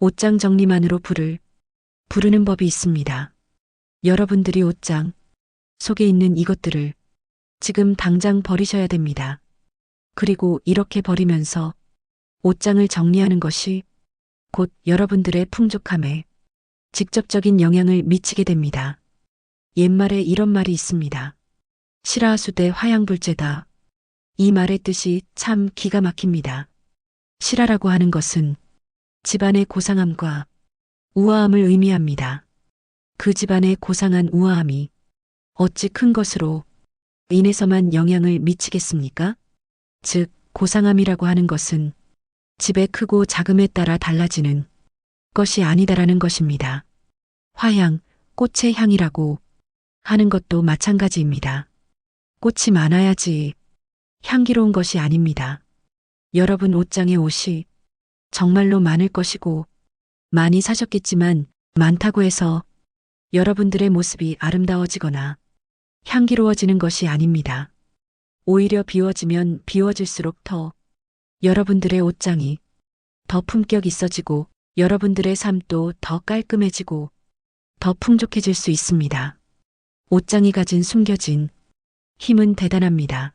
옷장 정리만으로 불을 부르는 법이 있습니다. 여러분들이 옷장 속에 있는 이것들을 지금 당장 버리셔야 됩니다. 그리고 이렇게 버리면서 옷장을 정리하는 것이 곧 여러분들의 풍족함에 직접적인 영향을 미치게 됩니다. 옛말에 이런 말이 있습니다. 실화수대 화양불재다. 이 말의 뜻이 참 기가 막힙니다. 실화라고 하는 것은 집안의 고상함과 우아함을 의미합니다. 그 집안의 고상한 우아함이 어찌 큰 것으로 인해서만 영향을 미치겠습니까? 즉, 고상함이라고 하는 것은 집의 크고 작음에 따라 달라지는 것이 아니다라는 것입니다. 화향, 꽃의 향이라고 하는 것도 마찬가지입니다. 꽃이 많아야지 향기로운 것이 아닙니다. 여러분 옷장에 옷이 정말로 많을 것이고 많이 사셨겠지만 많다고 해서 여러분들의 모습이 아름다워지거나 향기로워지는 것이 아닙니다. 오히려 비워지면 비워질수록 더 여러분들의 옷장이 더 품격 있어지고 여러분들의 삶도 더 깔끔해지고 더 풍족해질 수 있습니다. 옷장이 가진 숨겨진 힘은 대단합니다.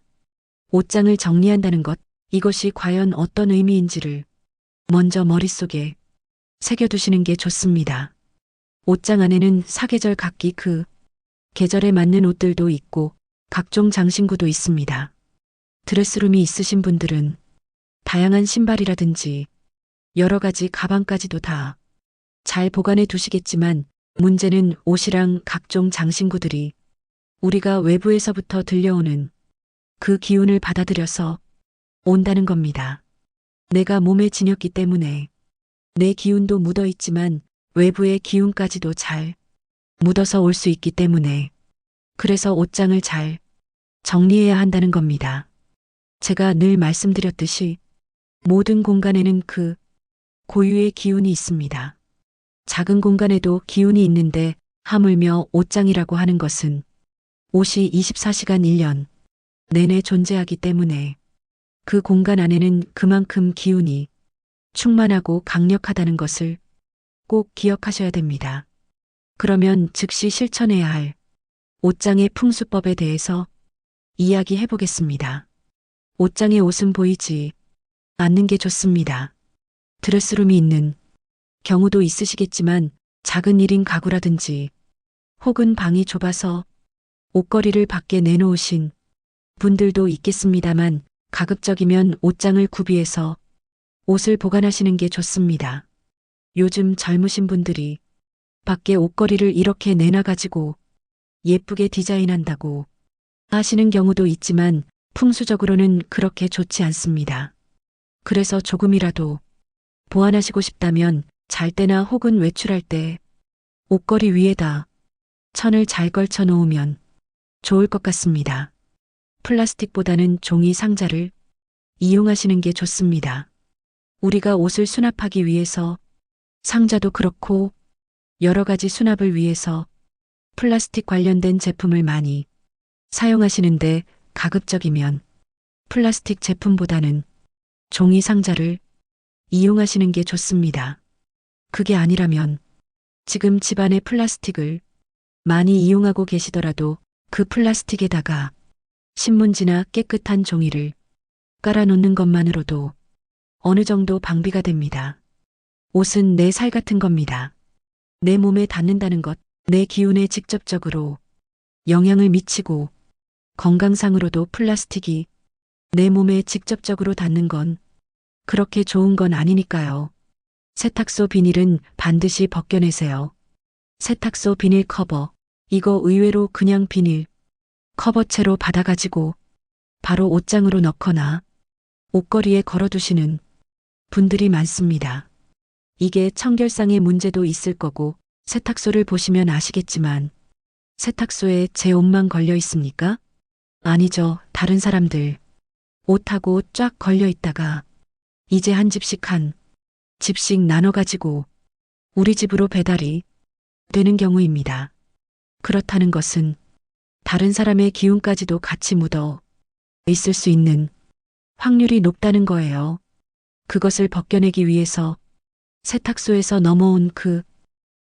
옷장을 정리한다는 것, 이것이 과연 어떤 의미인지를 먼저 머릿속에 새겨두시는 게 좋습니다. 옷장 안에는 사계절 각기 그 계절에 맞는 옷들도 있고 각종 장신구도 있습니다. 드레스룸이 있으신 분들은 다양한 신발이라든지 여러 가지 가방까지도 다 잘 보관해 두시겠지만 문제는 옷이랑 각종 장신구들이 우리가 외부에서부터 들려오는 그 기운을 받아들여서 온다는 겁니다. 내가 몸에 지녔기 때문에 내 기운도 묻어 있지만 외부의 기운까지도 잘 묻어서 올 수 있기 때문에 그래서 옷장을 잘 정리해야 한다는 겁니다. 제가 늘 말씀드렸듯이 모든 공간에는 그 고유의 기운이 있습니다. 작은 공간에도 기운이 있는데 하물며 옷장이라고 하는 것은 옷이 24시간 1년 내내 존재하기 때문에 그 공간 안에는 그만큼 기운이 충만하고 강력하다는 것을 꼭 기억하셔야 됩니다. 그러면 즉시 실천해야 할 옷장의 풍수법에 대해서 이야기해 보겠습니다. 옷장의 옷은 보이지 않는 게 좋습니다. 드레스룸이 있는 경우도 있으시겠지만 작은 1인 가구라든지 혹은 방이 좁아서 옷걸이를 밖에 내놓으신 분들도 있겠습니다만 가급적이면 옷장을 구비해서 옷을 보관하시는 게 좋습니다. 요즘 젊으신 분들이 밖에 옷걸이를 이렇게 내놔가지고 예쁘게 디자인한다고 하시는 경우도 있지만 풍수적으로는 그렇게 좋지 않습니다. 그래서 조금이라도 보완하시고 싶다면 잘 때나 혹은 외출할 때 옷걸이 위에다 천을 잘 걸쳐 놓으면 좋을 것 같습니다. 플라스틱보다는 종이 상자를 이용하시는 게 좋습니다. 우리가 옷을 수납하기 위해서 상자도 그렇고 여러 가지 수납을 위해서 플라스틱 관련된 제품을 많이 사용하시는데 가급적이면 플라스틱 제품보다는 종이 상자를 이용하시는 게 좋습니다. 그게 아니라면 지금 집안에 플라스틱을 많이 이용하고 계시더라도 그 플라스틱에다가 신문지나 깨끗한 종이를 깔아놓는 것만으로도 어느 정도 방비가 됩니다. 옷은 내 살 같은 겁니다. 내 몸에 닿는다는 것, 내 기운에 직접적으로 영향을 미치고 건강상으로도 플라스틱이 내 몸에 직접적으로 닿는 건 그렇게 좋은 건 아니니까요. 세탁소 비닐은 반드시 벗겨내세요. 세탁소 비닐 커버, 이거 의외로 그냥 비닐 커버채로 받아가지고 바로 옷장으로 넣거나 옷걸이에 걸어두시는 분들이 많습니다. 이게 청결상의 문제도 있을 거고 세탁소를 보시면 아시겠지만 세탁소에 제 옷만 걸려 있습니까? 아니죠. 다른 사람들 옷하고 쫙 걸려 있다가 이제 한 집씩 나눠가지고 우리 집으로 배달이 되는 경우입니다. 그렇다는 것은 다른 사람의 기운까지도 같이 묻어 있을 수 있는 확률이 높다는 거예요. 그것을 벗겨내기 위해서 세탁소에서 넘어온 그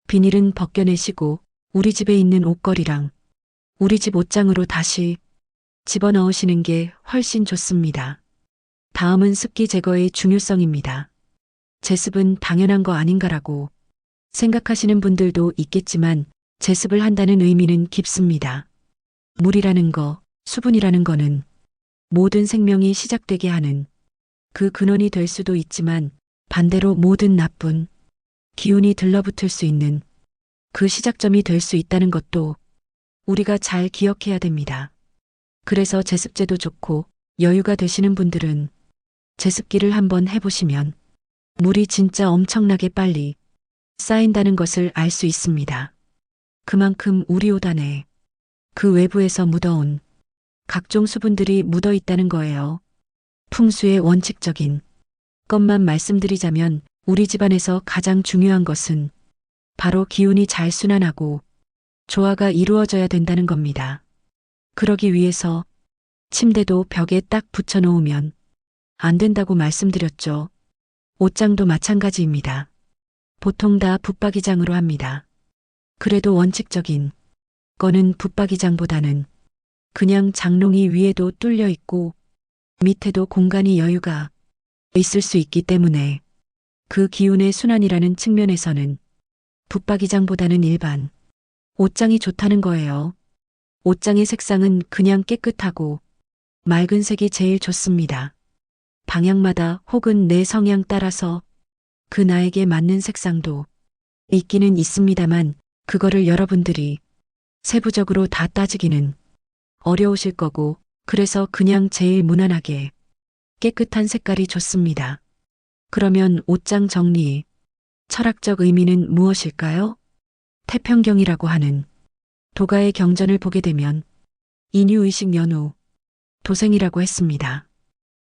비닐은 벗겨내시고 우리 집에 있는 옷걸이랑 우리 집 옷장으로 다시 집어넣으시는 게 훨씬 좋습니다. 다음은 습기 제거의 중요성입니다. 제습은 당연한 거 아닌가라고 생각하시는 분들도 있겠지만 제습을 한다는 의미는 깊습니다. 물이라는 거, 수분이라는 거는 모든 생명이 시작되게 하는 그 근원이 될 수도 있지만 반대로 모든 나쁜 기운이 들러붙을 수 있는 그 시작점이 될 수 있다는 것도 우리가 잘 기억해야 됩니다. 그래서 제습제도 좋고 여유가 되시는 분들은 제습기를 한번 해보시면 물이 진짜 엄청나게 빨리 쌓인다는 것을 알 수 있습니다. 그만큼 우리 옷 안에 그 외부에서 묻어온 각종 수분들이 묻어 있다는 거예요. 풍수의 원칙적인 것만 말씀드리자면 우리 집안에서 가장 중요한 것은 바로 기운이 잘 순환하고 조화가 이루어져야 된다는 겁니다. 그러기 위해서 침대도 벽에 딱 붙여 놓으면 안 된다고 말씀드렸죠. 옷장도 마찬가지입니다. 보통 다 붙박이장으로 합니다. 그래도 원칙적인 거는 붙박이장보다는 그냥 장롱이 위에도 뚫려 있고 밑에도 공간이 여유가 있을 수 있기 때문에 그 기운의 순환이라는 측면에서는 붙박이장보다는 일반 옷장이 좋다는 거예요. 옷장의 색상은 그냥 깨끗하고 맑은 색이 제일 좋습니다. 방향마다 혹은 내 성향 따라서 그 나에게 맞는 색상도 있기는 있습니다만 그거를 여러분들이 세부적으로 다 따지기는 어려우실 거고 그래서 그냥 제일 무난하게 깨끗한 색깔이 좋습니다. 그러면 옷장 정리의 철학적 의미는 무엇일까요? 태평경이라고 하는 도가의 경전을 보게 되면 인유의식 연후 도생이라고 했습니다.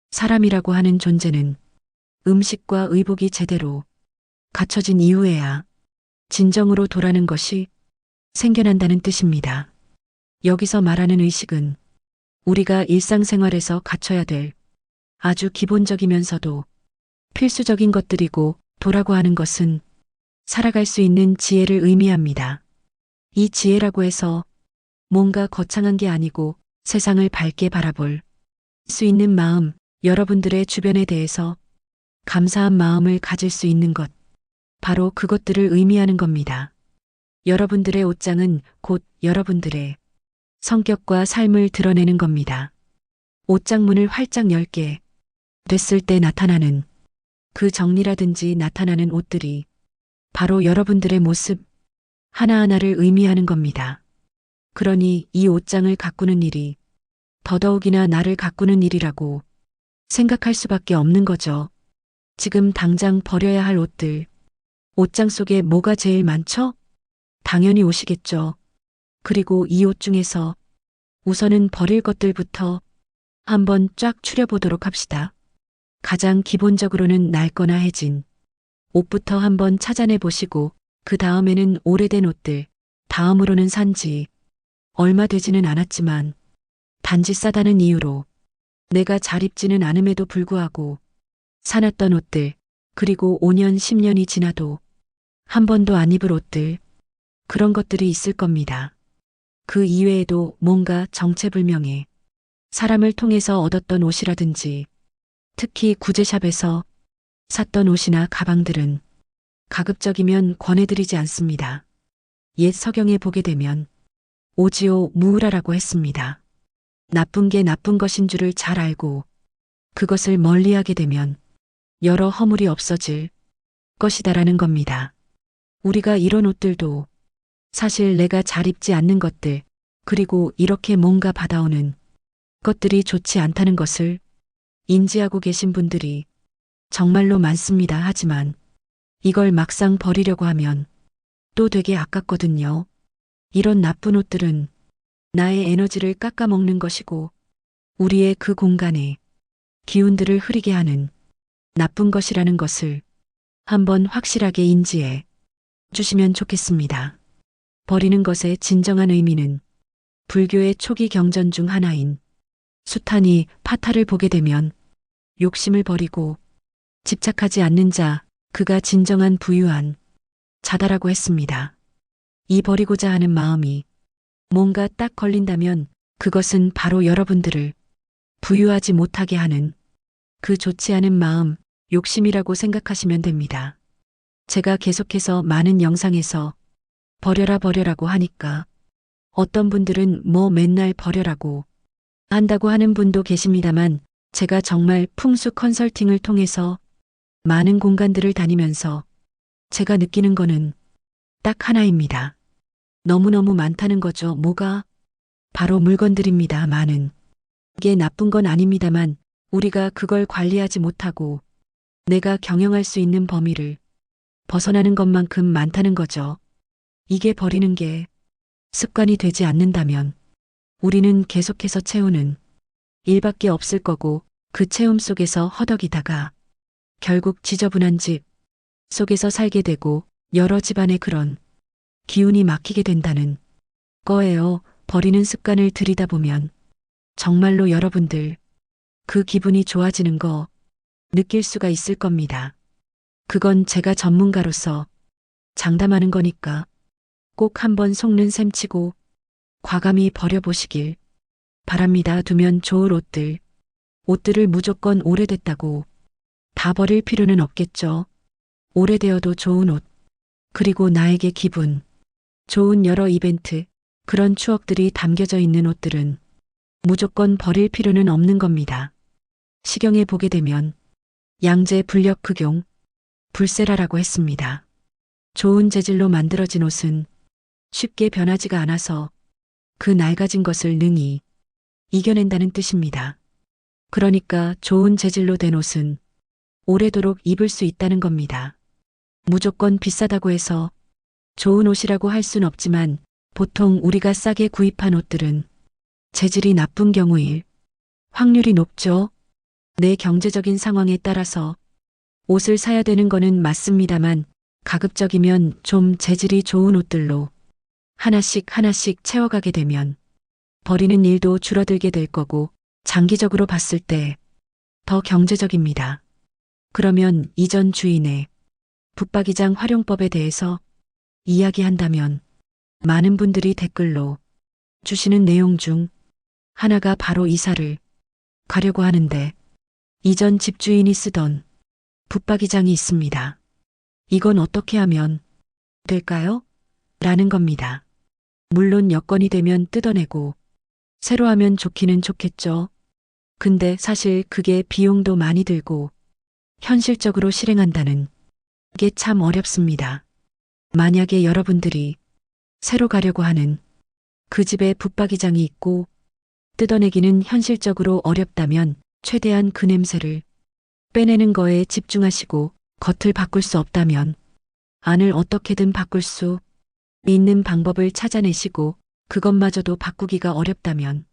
사람이라고 하는 존재는 음식과 의복이 제대로 갖춰진 이후에야 진정으로 도라는 것이 생겨난다는 뜻입니다. 여기서 말하는 의식은 우리가 일상생활에서 갖춰야 될 아주 기본적이면서도 필수적인 것들이고 도라고 하는 것은 살아갈 수 있는 지혜를 의미합니다. 이 지혜라고 해서 뭔가 거창한 게 아니고 세상을 밝게 바라볼 수 있는 마음, 여러분들의 주변에 대해서 감사한 마음을 가질 수 있는 것, 바로 그것들을 의미하는 겁니다. 여러분들의 옷장은 곧 여러분들의 성격과 삶을 드러내는 겁니다. 옷장 문을 활짝 열게 됐을 때 나타나는 그 정리라든지 나타나는 옷들이 바로 여러분들의 모습 하나하나를 의미하는 겁니다. 그러니 이 옷장을 가꾸는 일이 더더욱이나 나를 가꾸는 일이라고 생각할 수밖에 없는 거죠. 지금 당장 버려야 할 옷들, 옷장 속에 뭐가 제일 많죠? 당연히 옷이겠죠. 그리고 이 옷 중에서 우선은 버릴 것들부터 한번 쫙 추려보도록 합시다. 가장 기본적으로는 낡거나 해진 옷부터 한번 찾아내 보시고 그 다음에는 오래된 옷들, 다음으로는 산지 얼마 되지는 않았지만 단지 싸다는 이유로 내가 잘 입지는 않음에도 불구하고 사놨던 옷들, 그리고 5년, 10년이 지나도 한 번도 안 입을 옷들, 그런 것들이 있을 겁니다. 그 이외에도 뭔가 정체불명의 사람을 통해서 얻었던 옷이라든지 특히 구제샵에서 샀던 옷이나 가방들은 가급적이면 권해드리지 않습니다. 옛 서경에 보게 되면 오지오 무우라라고 했습니다. 나쁜 게 나쁜 것인 줄을 잘 알고 그것을 멀리하게 되면 여러 허물이 없어질 것이다라는 겁니다. 우리가 이런 옷들도 사실 내가 잘 입지 않는 것들, 그리고 이렇게 뭔가 받아오는 것들이 좋지 않다는 것을 인지하고 계신 분들이 정말로 많습니다. 하지만 이걸 막상 버리려고 하면 또 되게 아깝거든요. 이런 나쁜 옷들은 나의 에너지를 깎아먹는 것이고 우리의 그 공간에 기운들을 흐리게 하는 나쁜 것이라는 것을 한번 확실하게 인지해 주시면 좋겠습니다. 버리는 것의 진정한 의미는 불교의 초기 경전 중 하나인 수타니 파타를 보게 되면 욕심을 버리고 집착하지 않는 자, 그가 진정한 부유한 자다라고 했습니다. 이 버리고자 하는 마음이 뭔가 딱 걸린다면 그것은 바로 여러분들을 부유하지 못하게 하는 그 좋지 않은 마음, 욕심이라고 생각하시면 됩니다. 제가 계속해서 많은 영상에서 버려라 버려라고 하니까 어떤 분들은 뭐 맨날 버려라고 한다고 하는 분도 계십니다만 제가 정말 풍수 컨설팅을 통해서 많은 공간들을 다니면서 제가 느끼는 거는 딱 하나입니다. 너무너무 많다는 거죠. 뭐가? 바로 물건들입니다. 많은. 이게 나쁜 건 아닙니다만 우리가 그걸 관리하지 못하고 내가 경영할 수 있는 범위를 벗어나는 것만큼 많다는 거죠. 이게 버리는 게 습관이 되지 않는다면 우리는 계속해서 채우는 일밖에 없을 거고 그 채움 속에서 허덕이다가 결국 지저분한 집 속에서 살게 되고 여러 집안에 그런 기운이 막히게 된다는 거예요. 버리는 습관을 들이다보면 정말로 여러분들 그 기분이 좋아지는 거 느낄 수가 있을 겁니다. 그건 제가 전문가로서 장담하는 거니까 꼭 한번 속는 셈 치고 과감히 버려보시길 바랍니다. 두면 좋을 옷들을 무조건 오래됐다고 다 버릴 필요는 없겠죠. 오래되어도 좋은 옷, 그리고 나에게 기분 좋은 여러 이벤트, 그런 추억들이 담겨져 있는 옷들은 무조건 버릴 필요는 없는 겁니다. 시경에 보게 되면 양재 불력극용, 불세라라고 했습니다. 좋은 재질로 만들어진 옷은 쉽게 변하지가 않아서 그 낡아진 것을 능히 이겨낸다는 뜻입니다. 그러니까 좋은 재질로 된 옷은 오래도록 입을 수 있다는 겁니다. 무조건 비싸다고 해서 좋은 옷이라고 할 순 없지만 보통 우리가 싸게 구입한 옷들은 재질이 나쁜 경우일 확률이 높죠. 내 경제적인 상황에 따라서 옷을 사야 되는 거는 맞습니다만 가급적이면 좀 재질이 좋은 옷들로 하나씩 채워가게 되면 버리는 일도 줄어들게 될 거고 장기적으로 봤을 때 더 경제적입니다. 그러면 이전 주인의 붙박이장 활용법에 대해서 이야기한다면 많은 분들이 댓글로 주시는 내용 중 하나가 바로 이사를 가려고 하는데 이전 집주인이 쓰던 붙박이장이 있습니다. 이건 어떻게 하면 될까요? 라는 겁니다. 물론 여건이 되면 뜯어내고 새로 하면 좋기는 좋겠죠. 근데 사실 그게 비용도 많이 들고 현실적으로 실행한다는 게 참 어렵습니다. 만약에 여러분들이 새로 가려고 하는 그 집에 붙박이장이 있고 뜯어내기는 현실적으로 어렵다면 최대한 그 냄새를 빼내는 거에 집중하시고 겉을 바꿀 수 없다면 안을 어떻게든 바꿀 수 있는 방법을 찾아내시고 그것마저도 바꾸기가 어렵다면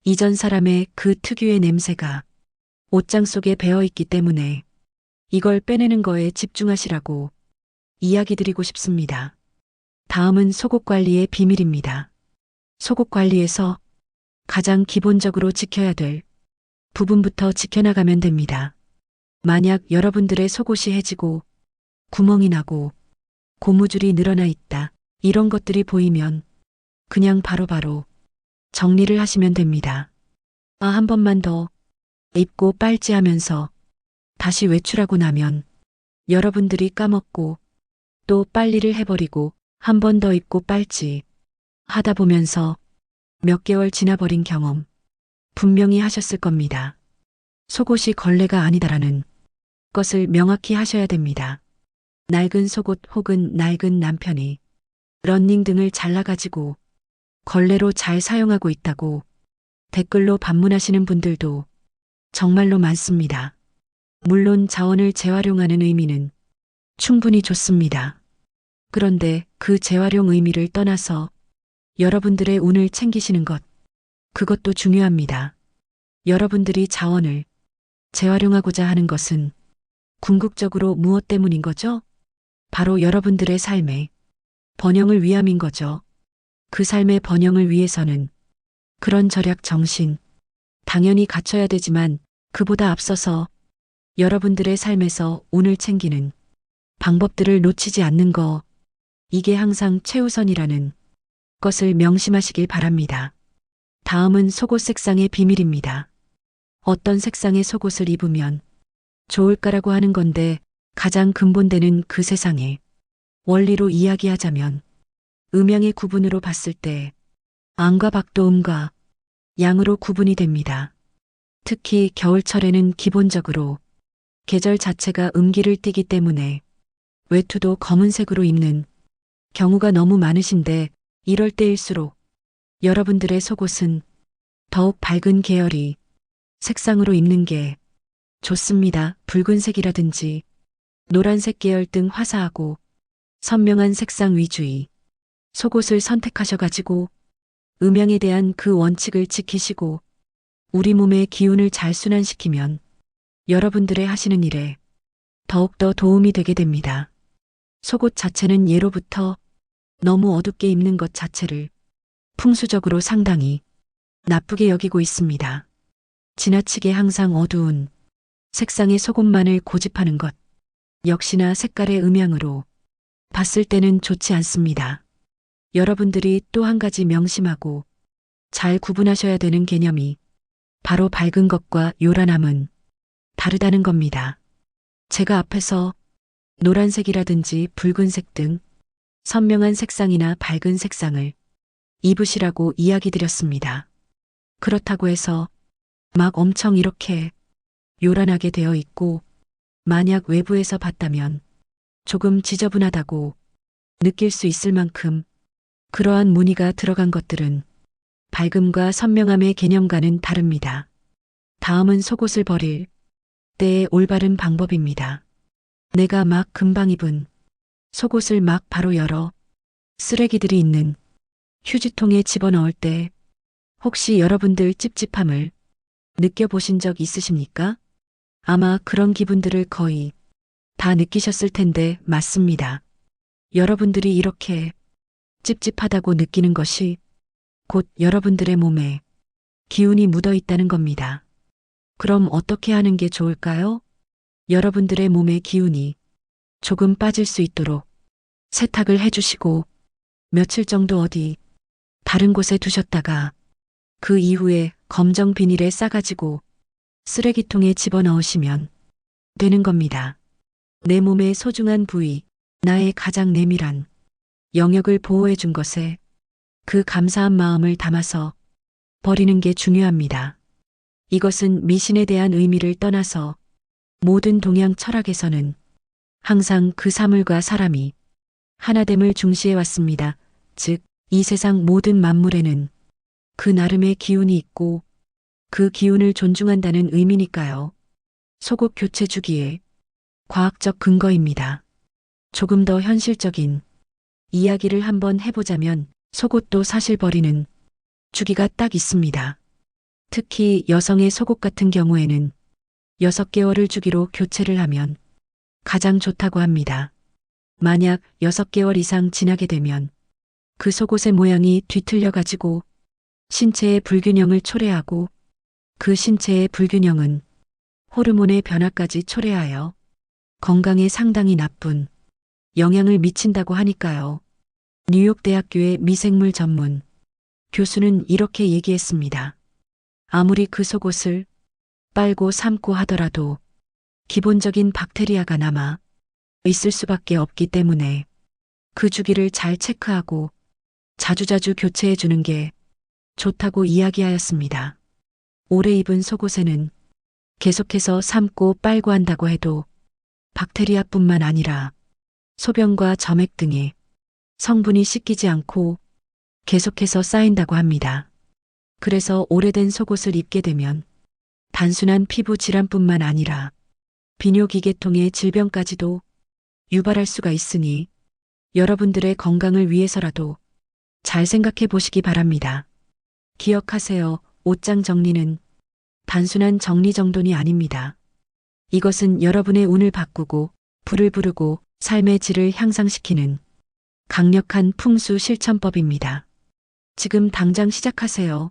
이전 사람의 그 특유의 냄새가 옷장 속에 배어 있기 때문에 이걸 빼내는 거에 집중하시라고 이야기 드리고 싶습니다. 다음은 속옷 관리의 비밀입니다. 속옷 관리에서 가장 기본적으로 지켜야 될 부분부터 지켜나가면 됩니다. 만약 여러분들의 속옷이 해지고 구멍이 나고 고무줄이 늘어나 있다, 이런 것들이 보이면 그냥 바로바로 정리를 하시면 됩니다. 한 번만 더 입고 빨지 하면서 다시 외출하고 나면 여러분들이 까먹고 또 빨리를 해버리고 한 번 더 입고 빨지 하다 보면서 몇 개월 지나버린 경험 분명히 하셨을 겁니다. 속옷이 걸레가 아니다라는 것을 명확히 하셔야 됩니다. 낡은 속옷 혹은 낡은 남편이 러닝 등을 잘라가지고 걸레로 잘 사용하고 있다고 댓글로 반문하시는 분들도 정말로 많습니다. 물론 자원을 재활용하는 의미는 충분히 좋습니다. 그런데 그 재활용 의미를 떠나서 여러분들의 운을 챙기시는 것, 그것도 중요합니다. 여러분들이 자원을 재활용하고자 하는 것은 궁극적으로 무엇 때문인 거죠? 바로 여러분들의 삶의 번영을 위함인 거죠. 그 삶의 번영을 위해서는 그런 절약 정신 당연히 갖춰야 되지만 그보다 앞서서 여러분들의 삶에서 운을 챙기는 방법들을 놓치지 않는 거, 이게 항상 최우선이라는 것을 명심하시길 바랍니다. 다음은 속옷 색상의 비밀입니다. 어떤 색상의 속옷을 입으면 좋을까라고 하는 건데 가장 근본되는 그 세상의 원리로 이야기하자면 음양의 구분으로 봤을 때 안과 박도 음과 양으로 구분이 됩니다. 특히 겨울철에는 기본적으로 계절 자체가 음기를 띠기 때문에 외투도 검은색으로 입는 경우가 너무 많으신데 이럴 때일수록 여러분들의 속옷은 더욱 밝은 계열이 색상으로 입는 게 좋습니다. 붉은색이라든지 노란색 계열 등 화사하고 선명한 색상 위주의 속옷을 선택하셔가지고 음양에 대한 그 원칙을 지키시고 우리 몸의 기운을 잘 순환시키면 여러분들의 하시는 일에 더욱더 도움이 되게 됩니다. 속옷 자체는 예로부터 너무 어둡게 입는 것 자체를 풍수적으로 상당히 나쁘게 여기고 있습니다. 지나치게 항상 어두운 색상의 속옷만을 고집하는 것 역시나 색깔의 음양으로 봤을 때는 좋지 않습니다. 여러분들이 또 한 가지 명심하고 잘 구분하셔야 되는 개념이 바로 밝은 것과 요란함은 다르다는 겁니다. 제가 앞에서 노란색이라든지 붉은색 등 선명한 색상이나 밝은 색상을 입으시라고 이야기 드렸습니다. 그렇다고 해서 막 엄청 이렇게 요란하게 되어 있고 만약 외부에서 봤다면 조금 지저분하다고 느낄 수 있을 만큼 그러한 무늬가 들어간 것들은 밝음과 선명함의 개념과는 다릅니다. 다음은 속옷을 버릴 때의 올바른 방법입니다. 내가 막 금방 입은 속옷을 막 바로 열어 쓰레기들이 있는 휴지통에 집어넣을 때 혹시 여러분들 찝찝함을 느껴보신 적 있으십니까? 아마 그런 기분들을 거의 다 느끼셨을 텐데 맞습니다. 여러분들이 이렇게 찝찝하다고 느끼는 것이 곧 여러분들의 몸에 기운이 묻어 있다는 겁니다. 그럼 어떻게 하는 게 좋을까요? 여러분들의 몸의 기운이 조금 빠질 수 있도록 세탁을 해주시고 며칠 정도 어디 다른 곳에 두셨다가 그 이후에 검정 비닐에 싸가지고 쓰레기통에 집어넣으시면 되는 겁니다. 내 몸의 소중한 부위, 나의 가장 내밀한 영역을 보호해 준 것에 그 감사한 마음을 담아서 버리는 게 중요합니다. 이것은 미신에 대한 의미를 떠나서 모든 동양 철학에서는 항상 그 사물과 사람이 하나됨을 중시해 왔습니다. 즉, 이 세상 모든 만물에는 그 나름의 기운이 있고 그 기운을 존중한다는 의미니까요. 속옷 교체 주기의 과학적 근거입니다. 조금 더 현실적인 이야기를 한번 해보자면 속옷도 사실 버리는 주기가 딱 있습니다. 특히 여성의 속옷 같은 경우에는 6개월을 주기로 교체를 하면 가장 좋다고 합니다. 만약 6개월 이상 지나게 되면 그 속옷의 모양이 뒤틀려 가지고 신체의 불균형을 초래하고 그 신체의 불균형은 호르몬의 변화까지 초래하여 건강에 상당히 나쁜 영향을 미친다고 하니까요. 뉴욕 대학교의 미생물 전문 교수는 이렇게 얘기했습니다. 아무리 그 속옷을 빨고 삶고 하더라도 기본적인 박테리아가 남아 있을 수밖에 없기 때문에 그 주기를 잘 체크하고 자주자주 교체해 주는 게 좋다고 이야기하였습니다. 오래 입은 속옷에는 계속해서 삶고 빨고 한다고 해도 박테리아뿐만 아니라 소변과 점액 등의 성분이 씻기지 않고 계속해서 쌓인다고 합니다. 그래서 오래된 속옷을 입게 되면 단순한 피부 질환뿐만 아니라 비뇨기계통의 질병까지도 유발할 수가 있으니 여러분들의 건강을 위해서라도 잘 생각해 보시기 바랍니다. 기억하세요. 옷장 정리는 단순한 정리정돈이 아닙니다. 이것은 여러분의 운을 바꾸고 불을 부르고 삶의 질을 향상시키는 강력한 풍수 실천법입니다. 지금 당장 시작하세요.